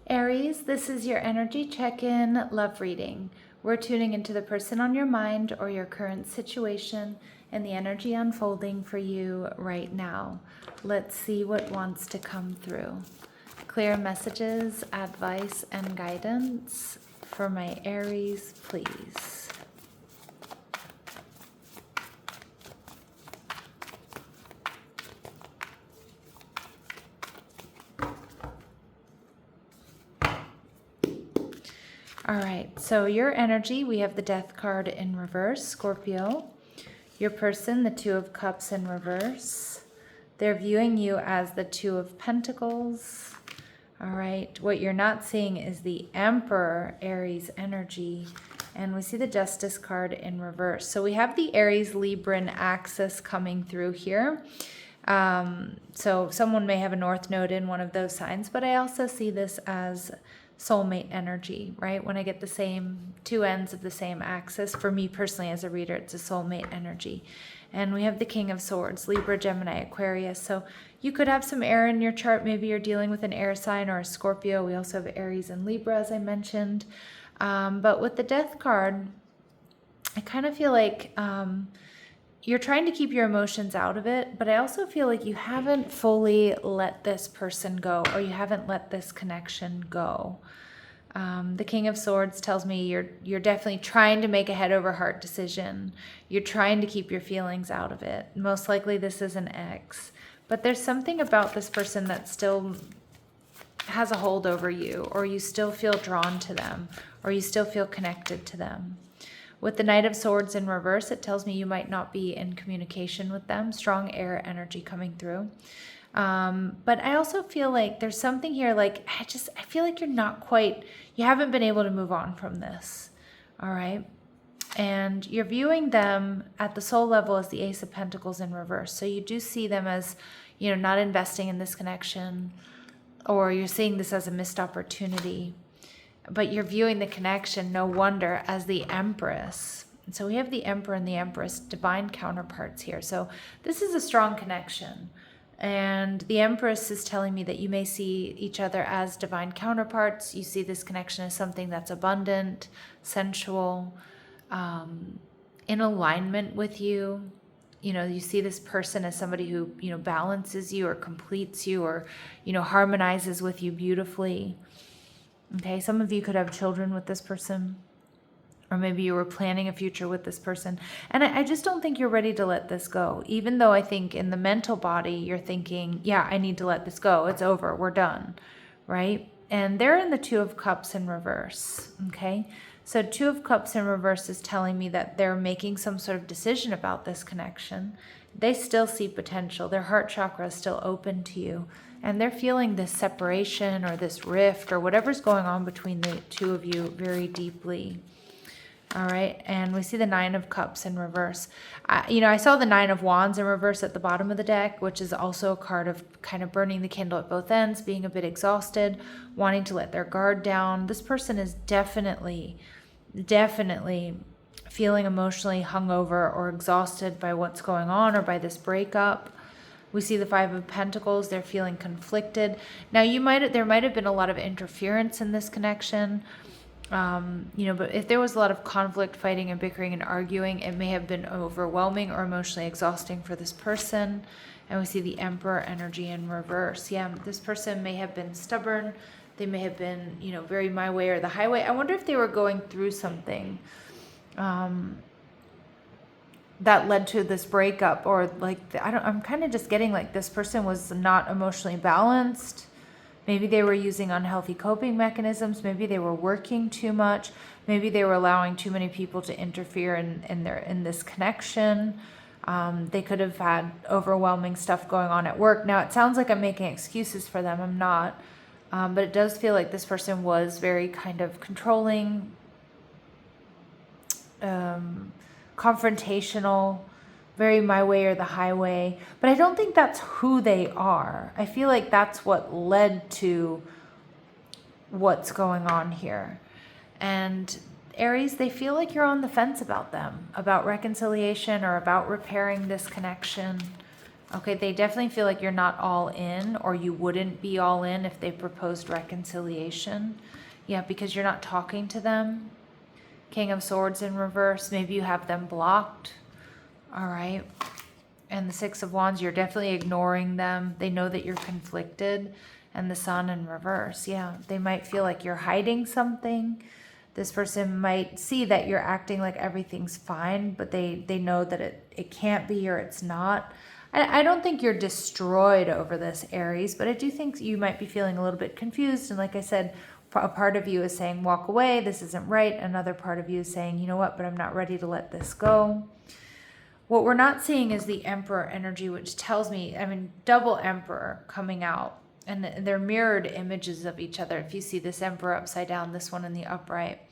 Aries, this is your energy check-in love reading. We're tuning into the person on your mind or your current situation and the energy unfolding for you right now. Let's see what wants to come through. Clear messages, advice, and guidance for my Aries, please. All right, so your energy, we have the Death card in reverse, Scorpio. Your person, the Two of Cups in reverse. They're viewing you as the Two of Pentacles. All right, what you're not seeing is the Emperor, Aries energy. And we see the Justice card in reverse. So we have the Aries Libran axis coming through here. So someone may have a North Node in one of those signs, but I also see this as soulmate energy, right? When I get the same two ends of the same axis, for me personally as a reader, it's a soulmate energy. And we have the King of Swords, Libra, Gemini, Aquarius. So you could have some air in your chart. Maybe you're dealing with an air sign or a Scorpio. We also have Aries and Libra, as I mentioned. But with the Death card, I kind of feel like you're trying to keep your emotions out of it, but I also feel like you haven't fully let this person go, or you haven't let this connection go. The King of Swords tells me you're definitely trying to make a head over heart decision. You're trying to keep your feelings out of it. Most likely this is an ex, but there's something about this person that still has a hold over you, or you still feel drawn to them, or you still feel connected to them. With the Knight of Swords in reverse, it tells me you might not be in communication with them. Strong air energy coming through. But I also feel like there's something here, like, I feel like you haven't been able to move on from this. All right. And you're viewing them at the soul level as the Ace of Pentacles in reverse. So you do see them as, not investing in this connection, or you're seeing this as a missed opportunity. But you're viewing the connection, no wonder, as the Empress. And so we have the Emperor and the Empress, divine counterparts here. So this is a strong connection. And the Empress is telling me that you may see each other as divine counterparts. You see this connection as something that's abundant, sensual, in alignment with you. You see this person as somebody who, balances you or completes you, or, harmonizes with you beautifully. Okay, some of you could have children with this person, or maybe you were planning a future with this person. And I just don't think you're ready to let this go, even though I think in the mental body, you're thinking, yeah, I need to let this go. It's over. We're done, right? And they're in the Two of Cups in reverse, okay? So Two of Cups in reverse is telling me that they're making some sort of decision about this connection. They still see potential. Their heart chakra is still open to you. And they're feeling this separation or this rift or whatever's going on between the two of you very deeply. All right. And we see the Nine of Cups in reverse. I saw the Nine of Wands in reverse at the bottom of the deck, which is also a card of kind of burning the candle at both ends, being a bit exhausted, wanting to let their guard down. This person is definitely feeling emotionally hungover or exhausted by what's going on or by this breakup. We see the Five of Pentacles. They're feeling conflicted. Now, there might have been a lot of interference in this connection, but if there was a lot of conflict, fighting, and bickering and arguing, it may have been overwhelming or emotionally exhausting for this person. And we see the Emperor energy in reverse. Yeah, this person may have been stubborn. They may have been, very my way or the highway. I wonder if they were going through something that led to this breakup, or I'm kind of just getting like this person was not emotionally balanced. Maybe they were using unhealthy coping mechanisms. Maybe they were working too much. Maybe they were allowing too many people to interfere in this connection. They could have had overwhelming stuff going on at work. Now, it sounds like I'm making excuses for them. I'm not. But it does feel like this person was very kind of controlling, confrontational, very my way or the highway. But I don't think that's who they are. I feel like that's what led to what's going on here. And Aries, they feel like you're on the fence about them, about reconciliation or about repairing this connection. Okay, they definitely feel like you're not all in, or you wouldn't be all in if they proposed reconciliation. Yeah, because you're not talking to them. King of Swords in reverse. Maybe you have them blocked. All right. And the Six of Wands, you're definitely ignoring them. They know that you're conflicted. And the Sun in reverse. Yeah, they might feel like you're hiding something. This person might see that you're acting like everything's fine, but they know that it can't be, or it's not. I don't think you're destroyed over this, Aries, but I do think you might be feeling a little bit confused. And like I said, a part of you is saying, walk away, this isn't right. Another part of you is saying, you know what, but I'm not ready to let this go. What we're not seeing is the Emperor energy, which tells me, I mean, double Emperor coming out. And they're mirrored images of each other. If you see this Emperor upside down, this one in the upright.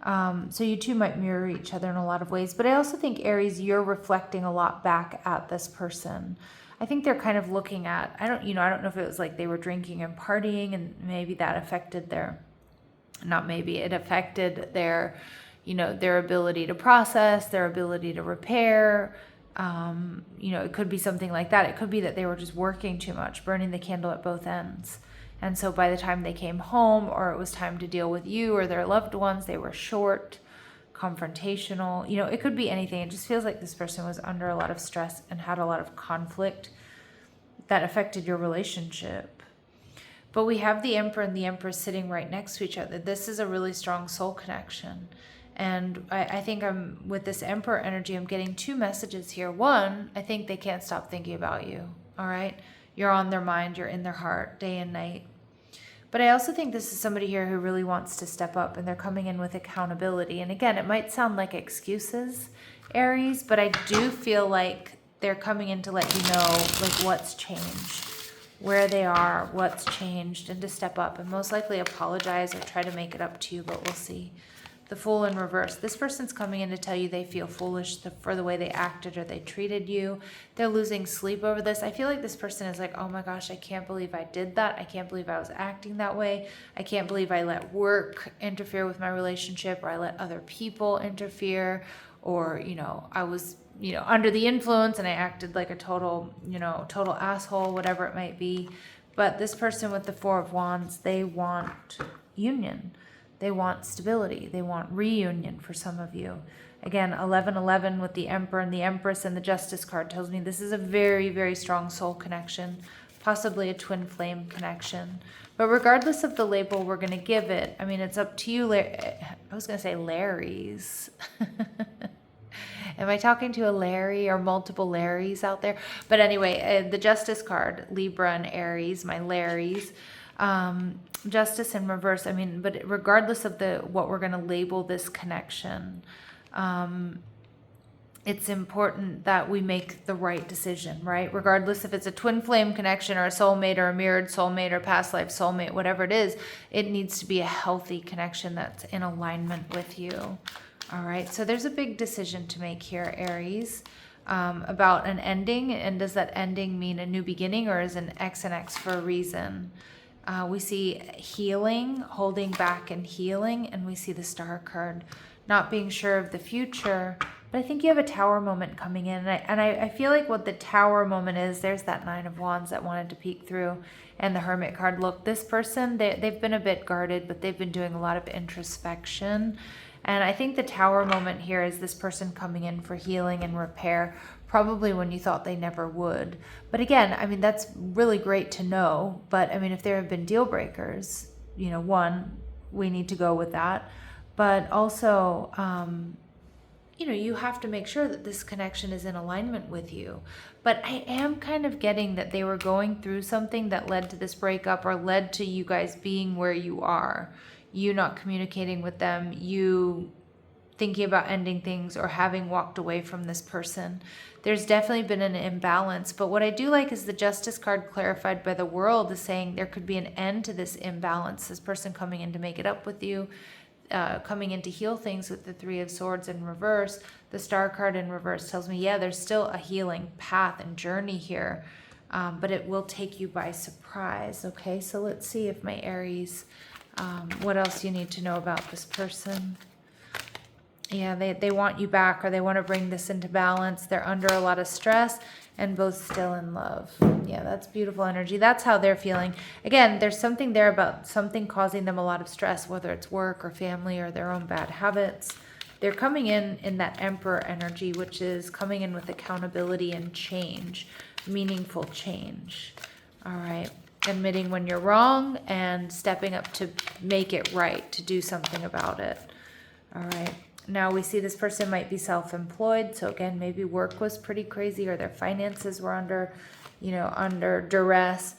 So you two might mirror each other in a lot of ways. But I also think, Aries, you're reflecting a lot back at this person. I think they're kind of looking at, I don't know if it was like they were drinking and partying, and maybe that affected it affected their, their ability to process, their ability to repair. It could be something like that. It could be that they were just working too much, burning the candle at both ends. And so by the time they came home, or it was time to deal with you or their loved ones, they were short, confrontational. It could be anything. It just feels like this person was under a lot of stress and had a lot of conflict that affected your relationship. But we have the Emperor and the Empress sitting right next to each other. This is a really strong soul connection. And I think with this Emperor energy, I'm getting two messages here. One, I think they can't stop thinking about you. All right. You're on their mind. You're in their heart day and night. But I also think this is somebody here who really wants to step up, and they're coming in with accountability. And again, it might sound like excuses, Aries, but I do feel like they're coming in to let you know like what's changed, where they are, what's changed, and to step up and most likely apologize or try to make it up to you, but we'll see. The Fool in reverse. This person's coming in to tell you they feel foolish for the way they acted or they treated you. They're losing sleep over this. I feel like this person is like, oh my gosh, I can't believe I did that. I can't believe I was acting that way. I can't believe I let work interfere with my relationship, or I let other people interfere, or, I was, under the influence and I acted like a total asshole, whatever it might be. But this person with the Four of Wands, they want union. They want stability. They want reunion for some of you. Again, 1111 with the Emperor and the Empress and the Justice card tells me this is a very, very strong soul connection, possibly a twin flame connection. But regardless of the label we're going to give it, I mean, it's up to you. I was going to say Larry's. Am I talking to a Larry or multiple Larrys out there? But anyway, the Justice card, Libra and Aries, my Larrys. Justice in reverse. I mean, but regardless of what we're going to label this connection, it's important that we make the right decision, right? Regardless if it's a twin flame connection or a soulmate or a mirrored soulmate or past life soulmate, whatever it is, it needs to be a healthy connection that's in alignment with you. All right. So there's a big decision to make here, Aries, about an ending. And does that ending mean a new beginning, or is an X and X for a reason? We see healing, holding back and healing, and we see the Star card, not being sure of the future. But I think you have a Tower moment coming in, and I feel like what the Tower moment is, there's that Nine of Wands that wanted to peek through, and the Hermit card. Look, this person, they've been a bit guarded, but they've been doing a lot of introspection. And I think the Tower moment here is this person coming in for healing and repair, probably when you thought they never would. But again, I mean, that's really great to know. But I mean, if there have been deal breakers, one, we need to go with that. But also, you have to make sure that this connection is in alignment with you. But I am kind of getting that they were going through something that led to this breakup, or led to you guys being where you are. You not communicating with them, you thinking about ending things, or having walked away from this person. There's definitely been an imbalance. But what I do like is the Justice card clarified by the World is saying there could be an end to this imbalance. This person coming in to make it up with you, coming in to heal things with the Three of Swords in reverse. The Star card in reverse tells me, yeah, there's still a healing path and journey here, but it will take you by surprise. Okay, so let's see if my Aries, what else you need to know about this person. Yeah, they want you back, or they want to bring this into balance. They're under a lot of stress and both still in love. Yeah, that's beautiful energy. That's how they're feeling. Again, there's something there about something causing them a lot of stress, whether it's work or family or their own bad habits. They're coming in that Emperor energy, which is coming in with accountability and change, meaningful change. All right. Admitting when you're wrong and stepping up to make it right, to do something about it. All right. Now we see this person might be self-employed. So again, maybe work was pretty crazy, or their finances were under, under duress.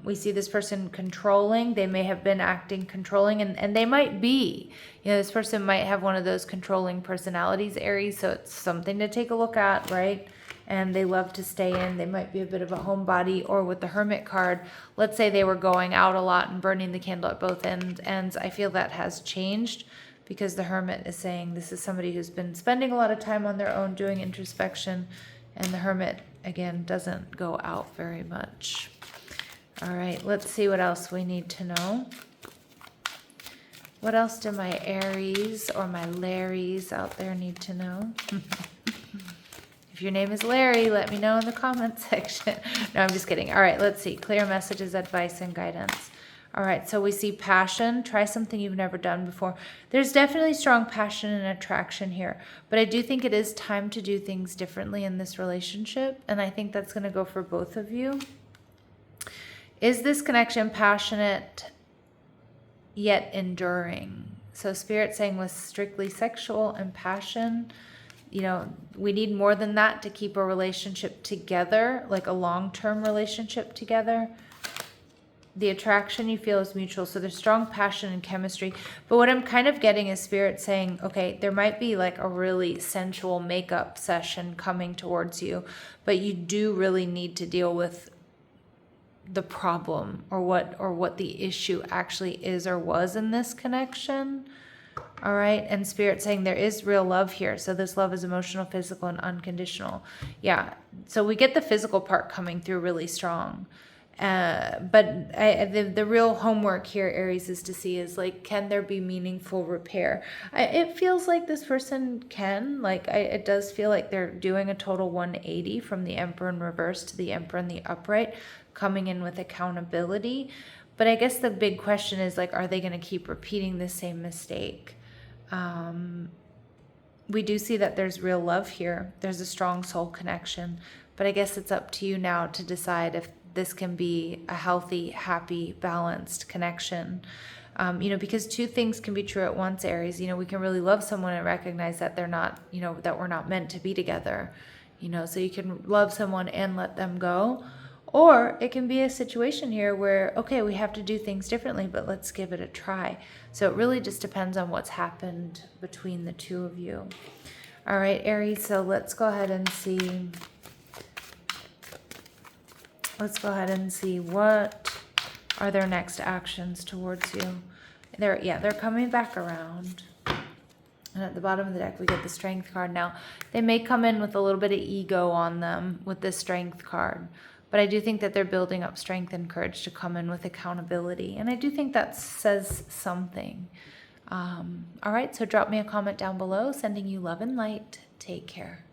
We see this person controlling. They may have been acting controlling, and they might be, this person might have one of those controlling personalities, Aries. So it's something to take a look at, right? And they love to stay in. They might be a bit of a homebody. Or with the Hermit card, let's say they were going out a lot and burning the candle at both ends. I feel that has changed, because the Hermit is saying this is somebody who's been spending a lot of time on their own doing introspection, and the Hermit, again, doesn't go out very much. All right, let's see what else we need to know. What else do my Aries or my Larrys out there need to know? If your name is Larry, let me know in the comment section. No, I'm just kidding. All right, let's see. Clear messages, advice, and guidance. All right, so we see passion. Try something you've never done before. There's definitely strong passion and attraction here, but I do think it is time to do things differently in this relationship, and I think that's going to go for both of you. Is this connection passionate yet enduring? So Spirit saying with strictly sexual and passion, we need more than that to keep a relationship together, like a long-term relationship together. The attraction you feel is mutual. So there's strong passion and chemistry. But what I'm kind of getting is Spirit saying, okay, there might be like a really sensual makeup session coming towards you, but you do really need to deal with the problem, or what the issue actually is or was in this connection. All right. And Spirit saying there is real love here. So this love is emotional, physical, and unconditional. Yeah. So we get the physical part coming through really strong. But the real homework here, Aries, is to see is like, can there be meaningful repair? It feels like this person can. It does feel like they're doing a total 180 from the Emperor in reverse to the Emperor in the upright, coming in with accountability. But I guess the big question is like, are they going to keep repeating the same mistake? We do see that there's real love here. There's a strong soul connection. But I guess it's up to you now to decide if this can be a healthy, happy, balanced connection. Because two things can be true at once, Aries. We can really love someone and recognize that they're not, that we're not meant to be together. So you can love someone and let them go. Or it can be a situation here where, okay, we have to do things differently, but let's give it a try. So it really just depends on what's happened between the two of you. All right, Aries, so let's go ahead and see. Let's go ahead and see what are their next actions towards you. They're coming back around. And at the bottom of the deck, we get the Strength card. Now, they may come in with a little bit of ego on them with the Strength card. But I do think that they're building up strength and courage to come in with accountability. And I do think that says something. All right, so drop me a comment down below. Sending you love and light. Take care.